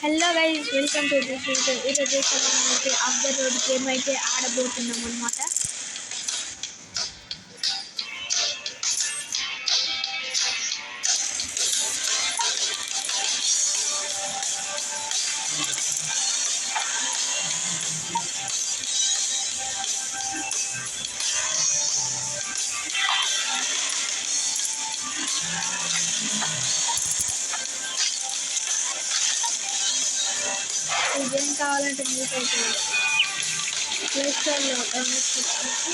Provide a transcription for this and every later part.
Hello guys, welcome to this video. ఈరోజు మనం అయితే ఆఫ్ ద రోడ్ గేమ్ అయితే ఆడబోతున్నాం అనమాట. ఇదేం కావాలంటే మీకు అయితే ప్లే స్టోర్లో డౌన్లోడ్ చేసుకోవచ్చు.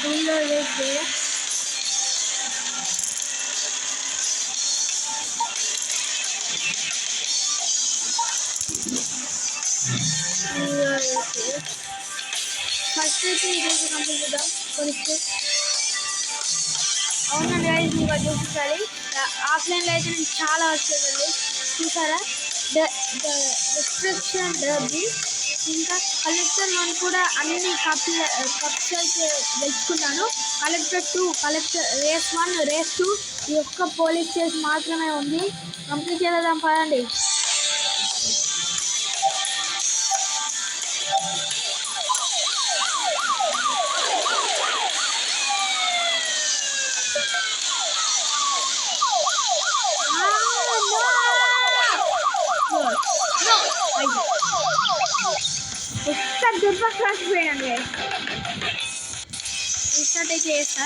దీనిలో వేస్తే ఫస్ట్ అయితే ఈరోజు కంప్లీట్ చేద్దాం. కొలిస్తే అవునండి గైస్, మీకు అది చూపించాలి. ఆఫ్లైన్లో అయితే నేను చాలా వచ్చేదండి, చూసారా? డిస్క్రిప్షన్ డబ్బి ఇంకా కలెక్టర్ 1 కూడా అన్ని కప్స్ అయితే తెచ్చుకున్నాను. కలెక్టర్ 2, కలెక్టర్ రేస్ 1, రేస్ 2 ఈ ఒక్క పోలీస్ స్టేషన్ మాత్రమే ఉంది. కంప్లీట్ చేద్దాం పదండి. ఒకసారి దుర్పక్షపోయాను. రీస్టార్ట్ అయితే చేస్తా.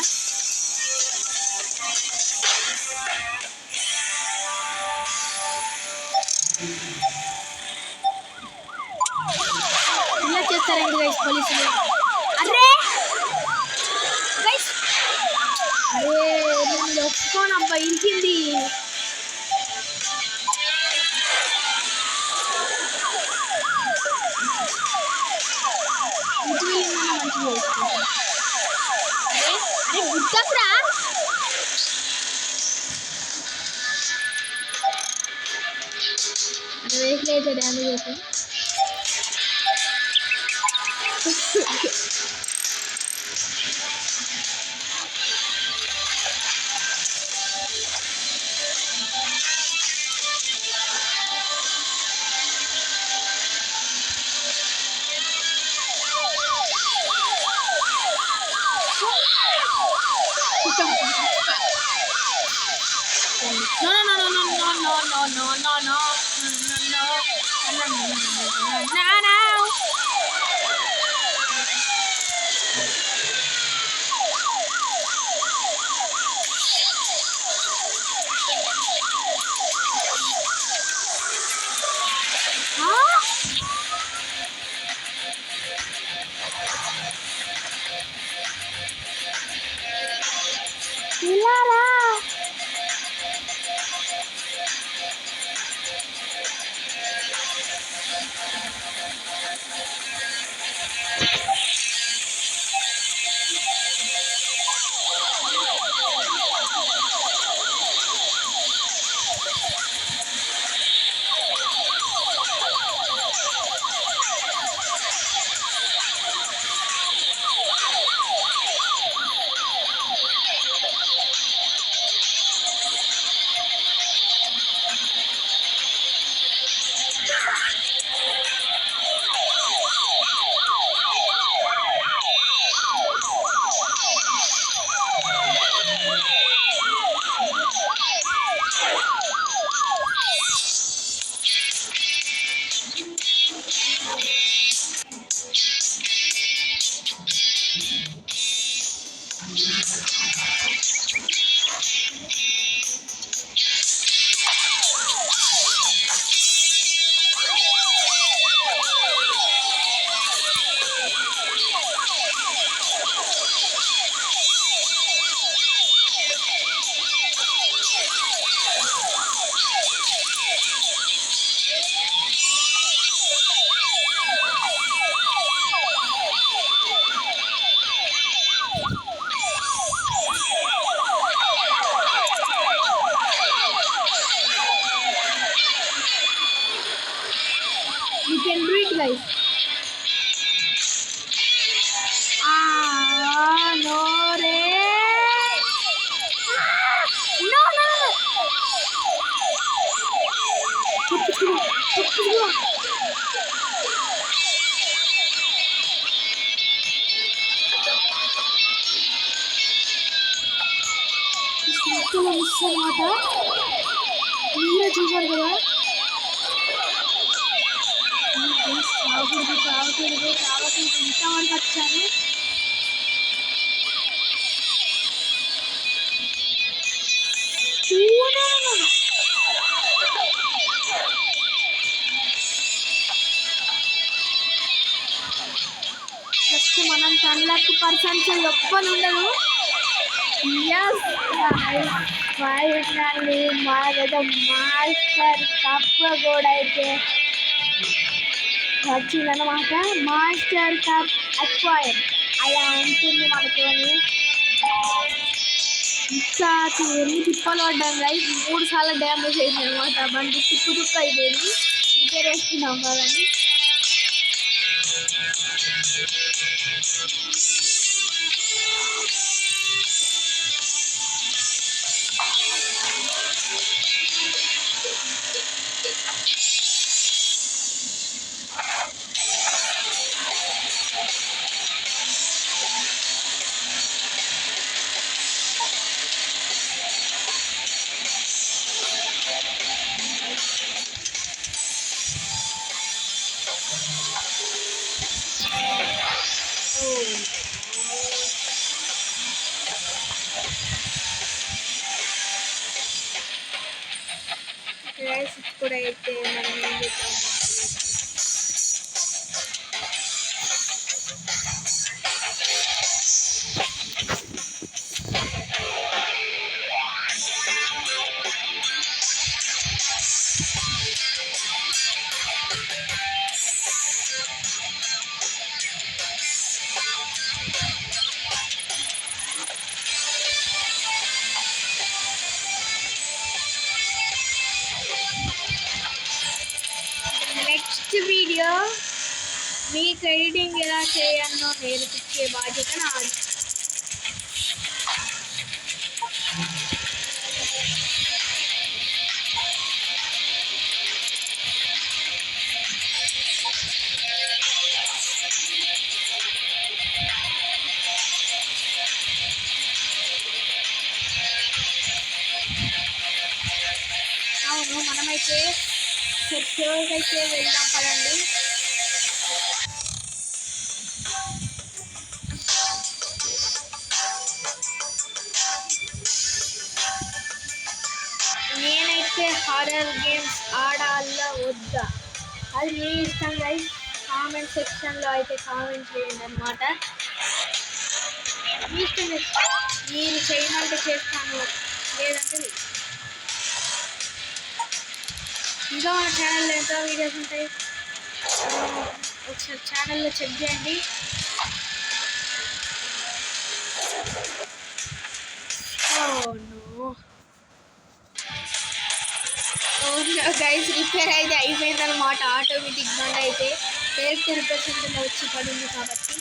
ఇలా చేస్తారండి గైస్ పోలీసులు. అరే గైస్, అరే నేను ఒప్పుకోనబ్బా, ఇరికింది. అరే గుర్తకురా, వెహికల్ అయితే డ్యామేజ్ అవుతుంది. No, no, no, no, no, no, no, no, no, no, no, no, no, no, no, no. ఇలారా గైస్. నో రే, నో నో నో, మిస్ అనమాట. మీరే చూసారు కదా. చావకూడదు ఇంతవరకు వచ్చాను. జస్ట్ మనం 10,00,000% ఎవ్వరు ఉండదు. ఎస్ ఫైనల్లీ మనకైతే మాస్టర్ కప్ కూడా అయితే వచ్చిందనమాట. మాస్టర్ కప్ అక్వైర్ అలా ఉంటుంది మనతోని. ఇంకా ఎన్ని తిప్పలు పడ్డాను రైట్. 3 సార్లు డ్యామేజ్ అయింది అనమాట. బండి తుక్కు అయిపోయింది. రిపేర్ వేసుకున్నాం కదండి. ఇప్పుడైతే మనం ఏం చేద్దాం, నెక్స్ట్ వీడియో మీకు ఎడిటింగ్ ఎలా చేయాలో నేర్పించే బాధ్యత నాది. అవును, మనమైతే సెక్యూర్కి అయితే వెళ్దాం పదండి. నేనైతే హారర్ గేమ్స్ ఆడాలా వద్దా అది మీ ఇష్టం గైస్. కామెంట్ సెక్షన్లో అయితే కామెంట్ చేయండి అనమాట. మీ ఇష్టం, మీరు చేయమంటే చేస్తాను, లేదంటే ఇంకా మన ఛానల్లో ఎంతో వీడియోస్ ఉంటాయి. ఒకసారి ఛానల్లో చెక్ చేయండి. గైస్ రిపేర్ అయితే అయిపోయిందనమాట. ఆటోమేటిక్ బండి అయితే డైరెక్ట్ రిపేర్ సెంటర్లో వచ్చి పడింది కాబట్టి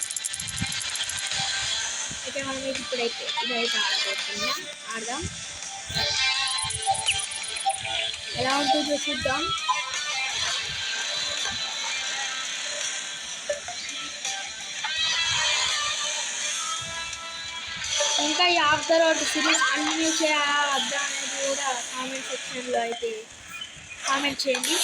అయితే మనం ఇప్పుడైతే ఇదైతే ఆడదాం. ఎలా ఉంటుందో చూద్దాం. ఇంకా ఈ off the road series continue చేయవద్దా అనేది కూడా కామెంట్ సెక్షన్లో అయితే కామెంట్ చేయండి.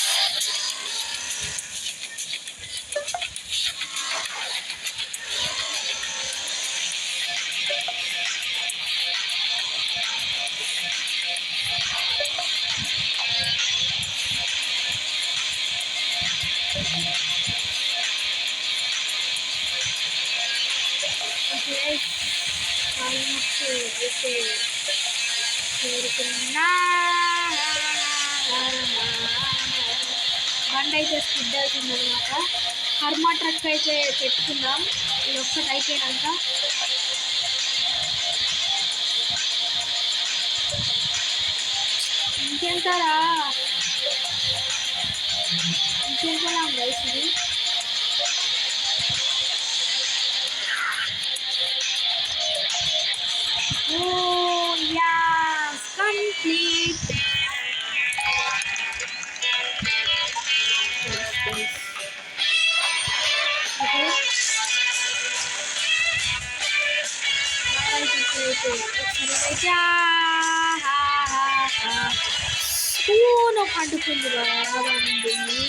బండి అయితే స్కిడ్ అవుతుంది అనమాట. హర్మా ట్రక్ అయితే పెట్టుకుందాం ఇది ఒక్కటి అయిపోయినాక. ఇంకెంతలా గైస్ ఇది. Oh yes, complete. Yes. Okay. ఒకసారి నాకు అంటుకుంది బాగుంది.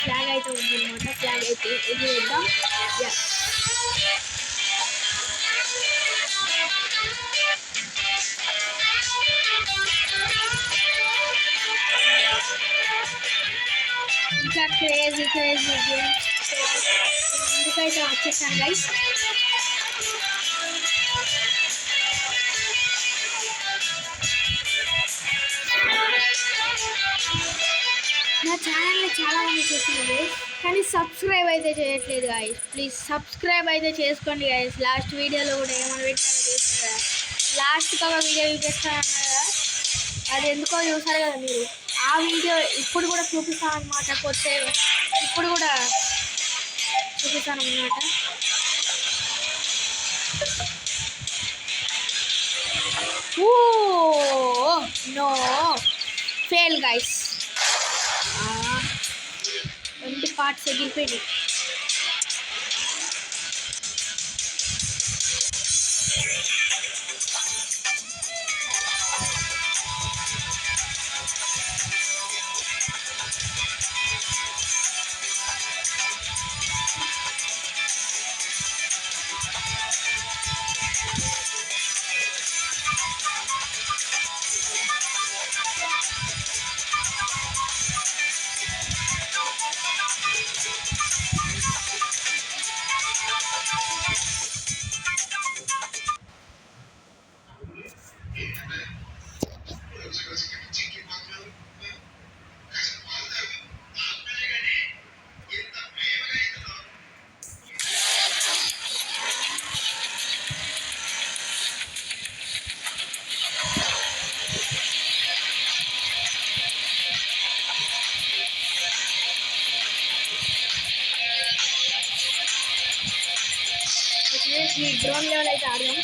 ఫ్లాగ్ అయితే ఉందన్నమాట. ఫ్లాగ్ అయితే ఇది వేద్దాం. ఇంకా క్రేజీ గేమ్స్ ఎందుకైతే వచ్చేసాను గైస్. నా ఛానల్ని చాలామంది చూస్తున్నారు కానీ సబ్స్క్రైబ్ అయితే చేయట్లేదు గాయస్. ప్లీజ్ సబ్స్క్రైబ్ అయితే చేసుకోండి గాయస్. లాస్ట్ వీడియోలో కూడా ఏమైనా పెట్టానో చూసారు కదా, లాస్ట్కి ఒక వీడియో చూపిస్తానన్నారు కదా, అది ఎందుకో చూసారు కదా మీరు. ఆ వీడియో ఇప్పుడు కూడా చూపిస్తాను అన్నమాట. కొత్త ఇప్పుడు కూడా చూపిస్తాను అన్నమాట. Oh no, fail guys. రెండు పార్ట్స్ ఎగిరిపోయింది. ఈ డ్రోన్ లెవెల్ అయితే ఆడదాం.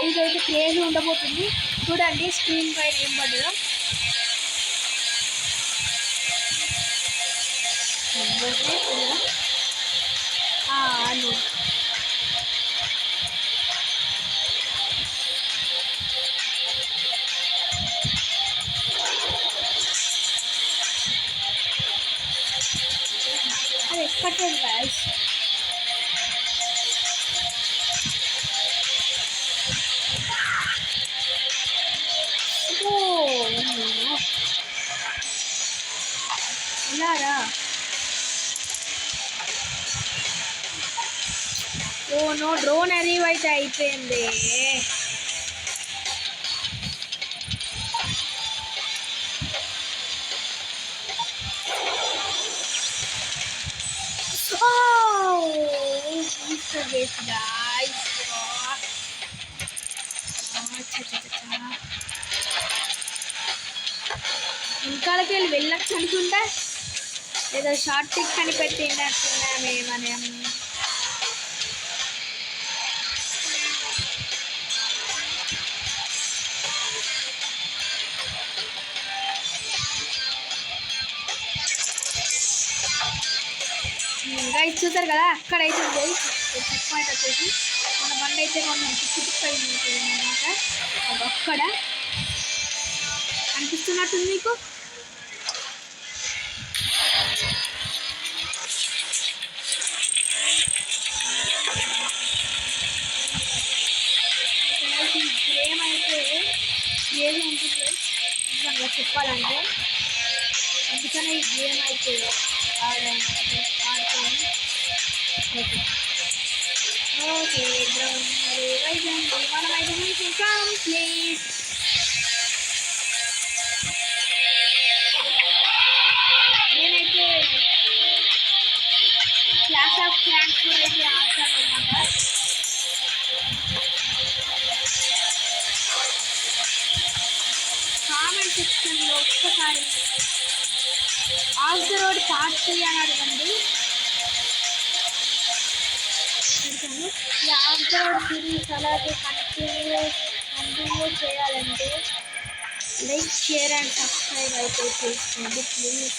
ఇదైతే క్రేజీ ఉండబోతుంది. చూడండి స్క్రీన్ పైన ఏం పడ్డదో. అను అది ఎక్కట్లేదు గాయస్. ఇలారా. ఓ నో, డ్రోన్ అరీవ్ అయితే అయిపోయింది. ఇంకాలకి వెళ్ళి వెళ్ళచ్చు అనుకుంటా. ఏదో షార్ట్ టిక్ అని పెట్టినట్టున్నామే మనం. గైస్ చూసారు కదా, అక్కడైతే చెక్ పాయింట్ వచ్చేసి మన బండి అయితే కొంచెం టిక్ అయింది అన్నమాట. అది ఒక్కడ అనిపిస్తున్నట్టుంది మీకు. గేమ్ అయితే ఏది ఉంటుంది నిజంగా చెప్పాలంటే, అందుకనే ఈ గేమ్ అయితే ఆడుతాను. ఓకే గ్రౌండ్ అయిపోయింది. మనం అయితే మిషన్ కంప్లీట్. నేనైతే క్లాస్ ఆఫ్ క్లాన్స్ కూడా అయితే ఆడతాను అన్నమాట. కామెంట్ సెక్షన్లో ఒక్కసారి ఆఫ్ ద రోడ్ పార్ట్ 3 అని అడగండి. ఆఫ్టర్ సిరీస్ అలాగే కంటిన్యూ చేయాలంటే లైక్ షేర్ అండ్ సబ్స్క్రైబ్ అయితే చేసుకోండి ప్లీజ్.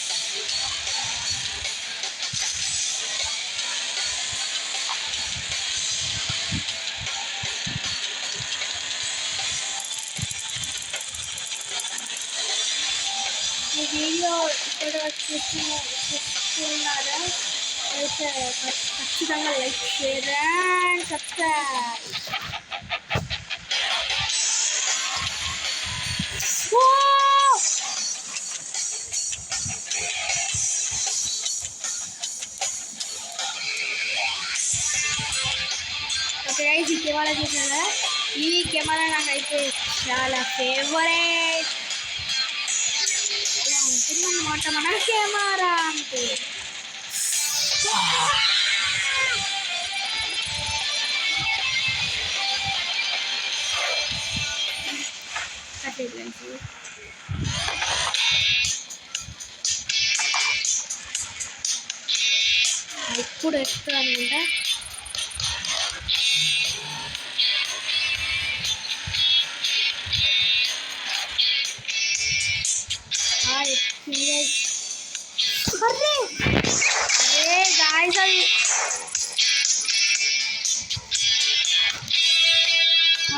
ఈ వీడియో ఇక్కడ చూస్తున్నారా అయితే ఖచ్చితంగా like share and subscribe. Okay guys, ఈ కెమెరా చూసారా? ఈ కెమెరా నాకైతే చాలా ఫేవరెట్. అలా ఉంటుందన్నమాట మన కెమెరా అంటే. ఇప్పుడు ఎక్కువ అనుకుంటా. అరే అరే గాయ్స్, అది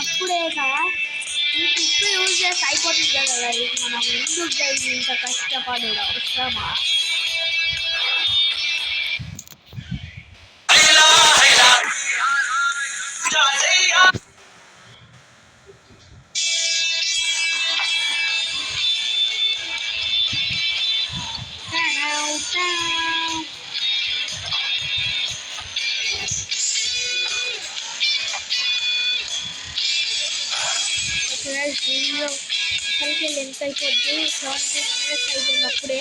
అప్పుడే కదా ఈ టిప్ యూజ్ చేస్తే అయిపోతుంది కదా. మనం ఎందుకు ఇంత కష్టపడడం అవసరమా? వీడియో అసలుకి లెంత్ అయిపోద్ది. 17 minutes అయిపోయింది అప్పుడే.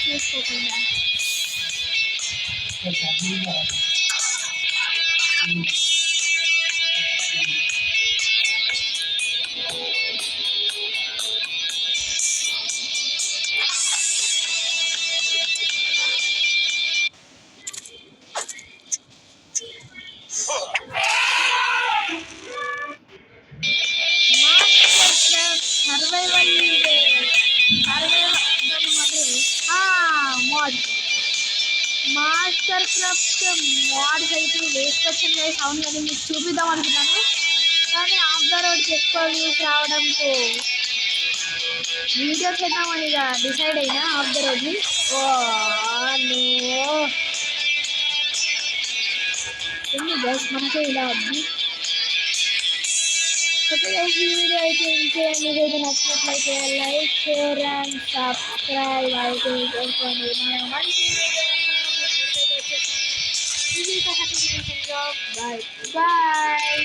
చూసుకోకుండా మాస్టర్ క్రాఫ్ట్ మోడ్స్ అయితే వేసుకొచ్చాను గైస్. అవును, కానీ మీకు చూపిద్దాం అనుకున్నాను, కానీ ఆఫ్ ద రోడ్కి ఎక్కువ వ్యూస్ రావడంతో వీడియో చేద్దామని ఇక డిసైడ్ అయినా ఆఫ్ ద రోడ్ని. ఎన్ని గైస్ మనకే ఇలా ఉంది. ఓకే గైస్, ఈ వీడియో అయితే ఇంకేంటి. వీడియో నచ్చినట్లయితే లైక్ షేర్ అండ్ సబ్స్క్రైబ్ అయితే చేసుకోండి. మనం మంచి వీడియో బాయ్ బాయ్.